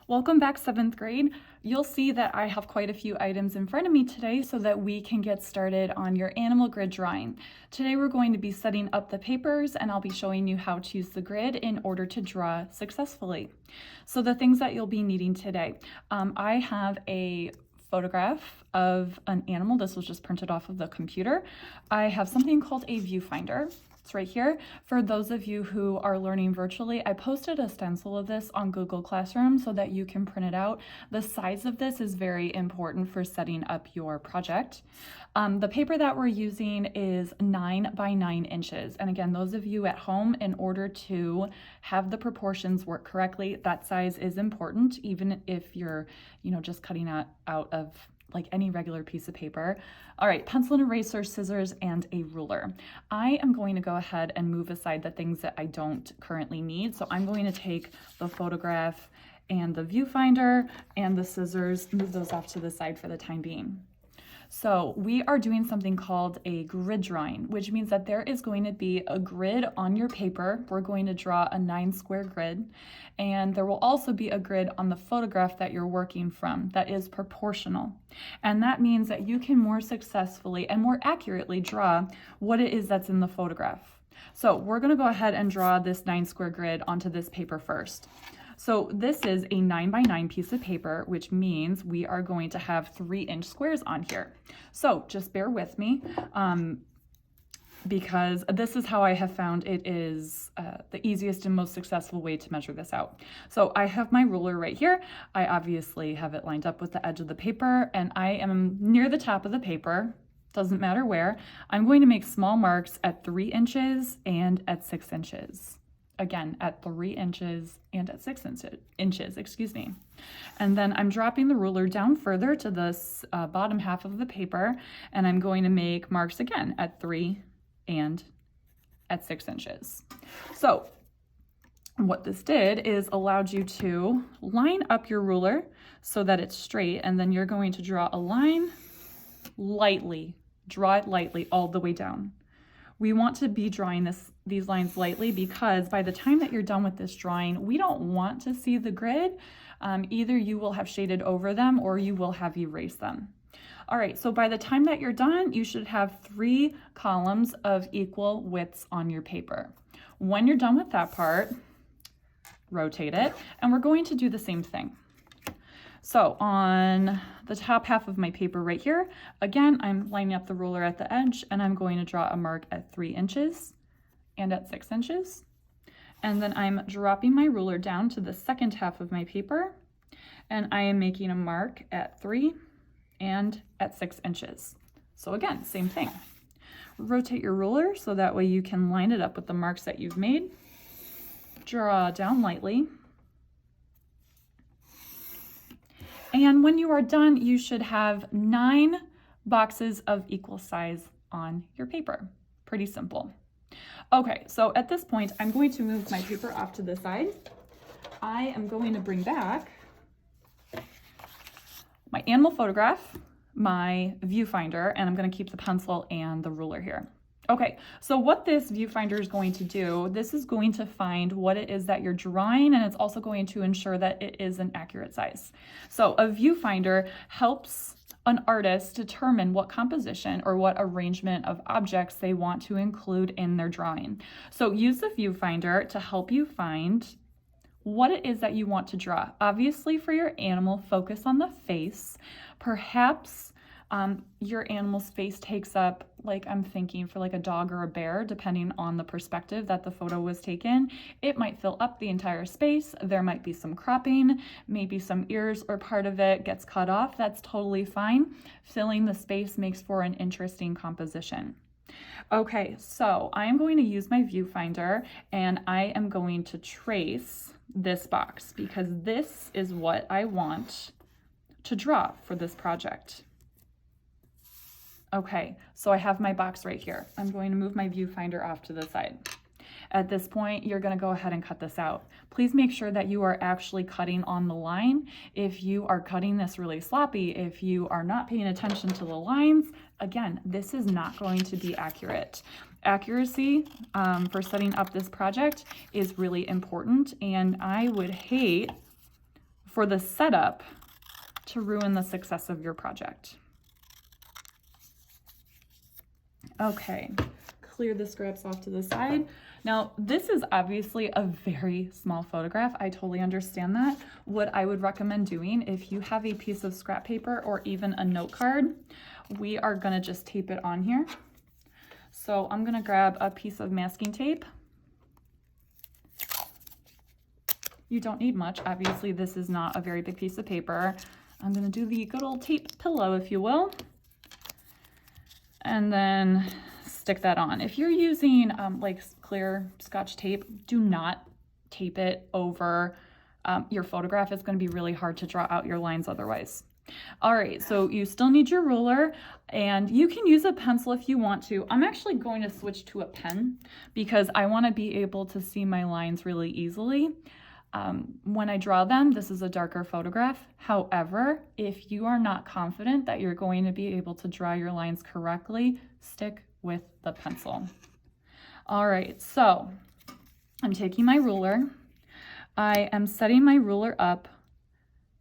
Welcome back, 7th grade. You'll see that I have quite a few items in front of me today so that we can get started on your animal grid drawing. Today we're going to be setting up the papers and I'll be showing you how to use the grid in order to draw successfully. So the things that you'll be needing today. I have a photograph of an animal. This was just printed off of the computer. I have something called a viewfinder. It's right here. For those of you who are learning virtually, I posted a stencil of this on Google Classroom so that you can print it out. The size of this is very important for setting up your project. The paper that we're using is 9 by 9 inches. And again, those of you at home, in order to have the proportions work correctly, that size is important, even if you're, just cutting out of like any regular piece of paper. All right, pencil and eraser, scissors, and a ruler. I am going to go ahead and move aside the things that I don't currently need. So I'm going to take the photograph and the viewfinder and the scissors, move those off to the side for the time being. So we are doing something called a grid drawing, which means that there is going to be a grid on your paper. We're going to draw a 9-square grid, and there will also be a grid on the photograph that you're working from that is proportional. And that means that you can more successfully and more accurately draw what it is that's in the photograph. So we're going to go ahead and draw this 9-square grid onto this paper first. So this is a 9 by 9 piece of paper, which means we are going to have 3-inch squares on here. So just bear with me because this is how I have found it is the easiest and most successful way to measure this out. So I have my ruler right here. I obviously have it lined up with the edge of the paper, and I am near the top of the paper. Doesn't matter where. I'm going to make small marks at 3 inches and at 6 inches. Again, at 3 inches and at 6 inches, excuse me. And then I'm dropping the ruler down further to this bottom half of the paper, and I'm going to make marks again at 3 and at 6 inches. So what this did is allowed you to line up your ruler so that it's straight, and then you're going to draw a line lightly, draw it lightly all the way down. We want to be drawing these lines lightly because by the time that you're done with this drawing, we don't want to see the grid. Either you will have shaded over them or you will have erased them. All right, so by the time that you're done, you should have 3 columns of equal widths on your paper. When you're done with that part, rotate it, and we're going to do the same thing. So on the top half of my paper right here, again, I'm lining up the ruler at the edge, and I'm going to draw a mark at 3 inches and at 6 inches. And then I'm dropping my ruler down to the second half of my paper, and I am making a mark at 3 and at 6 inches. So again, same thing. Rotate your ruler so that way you can line it up with the marks that you've made. Draw down lightly. And when you are done, you should have 9 boxes of equal size on your paper. Pretty simple. Okay, so at this point, I'm going to move my paper off to the side. I am going to bring back my animal photograph, my viewfinder, and I'm going to keep the pencil and the ruler here. Okay, so what this viewfinder is going to do, this is going to find what it is that you're drawing, and it's also going to ensure that it is an accurate size. So a viewfinder helps an artist determine what composition or what arrangement of objects they want to include in their drawing. So use the viewfinder to help you find what it is that you want to draw. Obviously, for your animal, focus on the face. Perhaps your animal's face takes up, like I'm thinking for like a dog or a bear, depending on the perspective that the photo was taken, it might fill up the entire space. There might be some cropping, maybe some ears or part of it gets cut off. That's totally fine. Filling the space makes for an interesting composition. Okay, so I am going to use my viewfinder and I am going to trace this box because this is what I want to draw for this project. Okay, so I have my box right here. I'm going to move my viewfinder off to the side. At this point, you're going to go ahead and cut this out. Please make sure that you are actually cutting on the line. If you are cutting this really sloppy, if you are not paying attention to the lines, again, this is not going to be accurate. Accuracy for setting up this project is really important, and I would hate for the setup to ruin the success of your project. Okay, clear the scraps off to the side. Now, this is obviously a very small photograph. I totally understand that. What I would recommend doing, if you have a piece of scrap paper or even a note card, we are gonna just tape it on here. So I'm gonna grab a piece of masking tape. You don't need much. Obviously, this is not a very big piece of paper. I'm gonna do the good old tape pillow, if you will. And then stick that on. If you're using like clear Scotch tape, do not tape it over your photograph. It's going to be really hard to draw out your lines otherwise. All right, so you still need your ruler, and you can use a pencil if you want to. I'm actually going to switch to a pen because I want to be able to see my lines really easily. When I draw them, this is a darker photograph. However, if you are not confident that you're going to be able to draw your lines correctly, stick with the pencil. All right, so I'm taking my ruler. I am setting my ruler up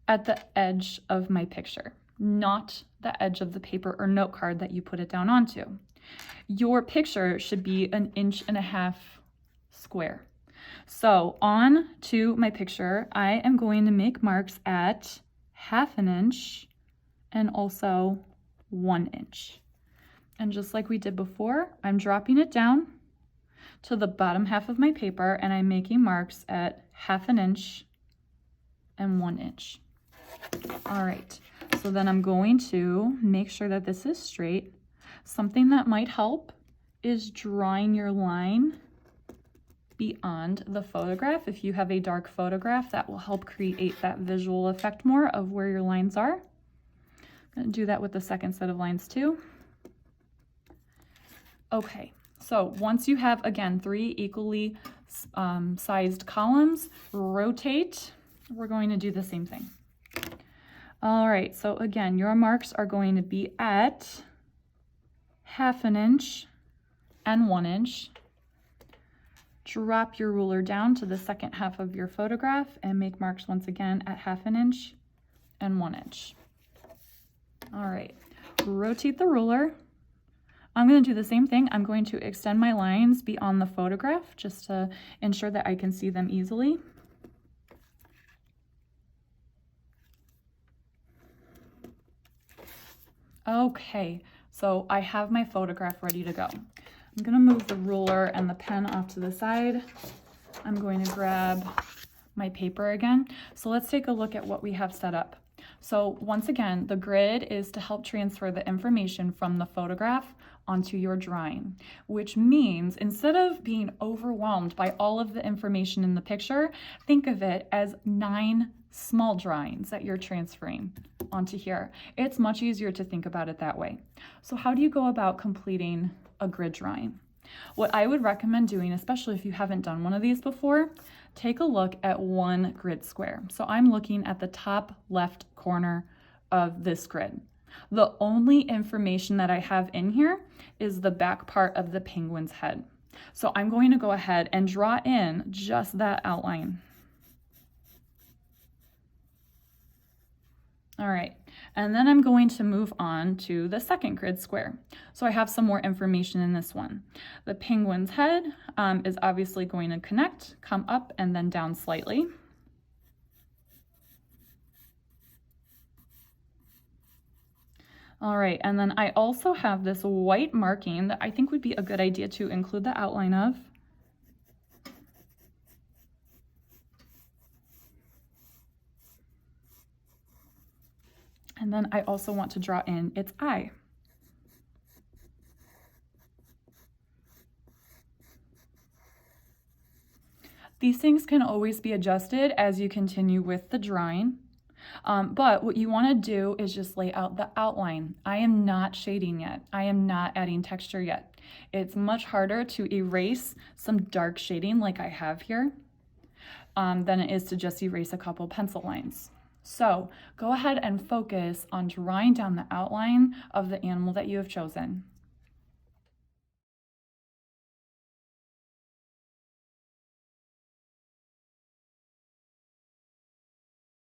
at the edge of my picture, not the edge of the paper or note card that you put it down onto. Your picture should be 1.5 inches square. So on to my picture, I am going to make marks at 1/2 inch and also 1 inch. And just like we did before, I'm dropping it down to the bottom half of my paper and I'm making marks at 1/2 inch and 1 inch. All right, so then I'm going to make sure that this is straight. Something that might help is drawing your line beyond the photograph. If you have a dark photograph, that will help create that visual effect more of where your lines are. I'm going to do that with the second set of lines too. Okay, so once you have, again, 3 equally sized columns, rotate. We're going to do the same thing. All right, so again, your marks are going to be at 1/2 inch and 1 inch. Drop your ruler down to the second half of your photograph and make marks once again at 1/2 inch and 1 inch. All right, rotate the ruler. I'm going to do the same thing. I'm going to extend my lines beyond the photograph just to ensure that I can see them easily. Okay, so I have my photograph ready to go. I'm going to move the ruler and the pen off to the side. I'm going to grab my paper again. So let's take a look at what we have set up. So once again, the grid is to help transfer the information from the photograph onto your drawing, which means instead of being overwhelmed by all of the information in the picture, think of it as 9 small drawings that you're transferring onto here. It's much easier to think about it that way. So how do you go about completing a grid drawing? What I would recommend doing, especially if you haven't done one of these before, take a look at one grid square. So I'm looking at the top left corner of this grid. The only information that I have in here is the back part of the penguin's head. So I'm going to go ahead and draw in just that outline. All right, and then I'm going to move on to the second grid square. So I have some more information in this one. The penguin's head is obviously going to connect, come up, and then down slightly. All right, and then I also have this white marking that I think would be a good idea to include the outline of. And then I also want to draw in its eye. These things can always be adjusted as you continue with the drawing. But what you want to do is just lay out the outline. I am not shading yet. I am not adding texture yet. It's much harder to erase some dark shading like I have here than it is to just erase a couple pencil lines. So go ahead and focus on drawing down the outline of the animal that you have chosen.